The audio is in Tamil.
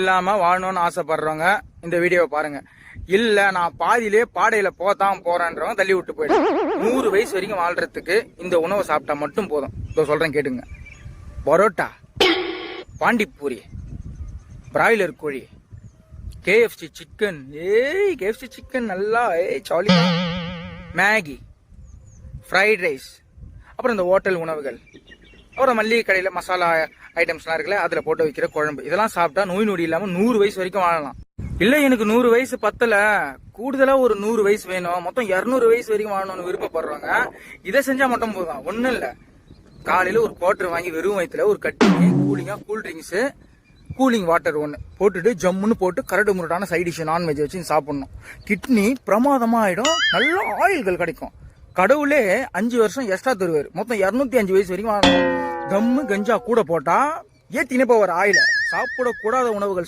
இல்லாம வாழணும்னு ஆசைப்படுறவங்க இந்த வீடியோவை பாருங்க. இல்ல நான் பாதியிலே பாடையில போறேன்றவங்க தள்ளி விட்டு போயிடும். 100 வயசு வரைக்கும் வாழ்றதுக்கு இந்த உணவை சாப்பிட்டா மட்டும் போதும். இதோ சொல்றேன் கேட்டுங்க. பரோட்டா, பாண்டிப்பூரி, பிராய்லர் கோழி, KFC சிக்கன், KFC சிக்கன் நல்லா சாலி, மேகி, ஃப்ரைட் ரைஸ், அப்புறம் இந்த ஹோட்டல் உணவுகள், அப்புறம் மல்லிகை கடையில் மசாலா ஐட்டம்ஸ்லாம் இருக்குல்ல, அதில் போட்டு வைக்கிற குழம்பு, இதெல்லாம் சாப்பிட்டா நோய் நொடி இல்லாமல் 100 வயசு வரைக்கும் வாழலாம். இல்லை எனக்கு 100 வயசு பத்தல, கூடுதலாக ஒரு 100 வயசு வேணும், மொத்தம் 200 வயசு வரைக்கும் வாழணும்னு விருப்பப்படுறவங்க இதை செஞ்சால் மட்டும் போதும். ஒன்றும் இல்லை, காலையில் ஒரு குவார்டர் வாங்கி வெறும் வயிற்றுல ஒரு கட்டிங் கூலிங்காக கூல் ட்ரிங்க்ஸு, கூலிங் வாட்டர் ஒன்று போட்டுட்டு ஜம்முன்னு போட்டு கரடு முரட்டான சைட் டிஷ் நான்வெஜ் வச்சு சாப்பிடணும். கிட்னி பிரமாதமாக ஆகிடும், நல்ல ஆயில்கள் கிடைக்கும். கடவுளே 5 வருஷம் எக்ஸ்ட்ரா தருவார், மொத்தம் 205 வயசு வரைக்கும் வாழணும். கம்மு கஞ்சா கூட போட்டா ஏத்தினே போவார் ஆயில. சாப்பிடக்கூடாத உணவுகள்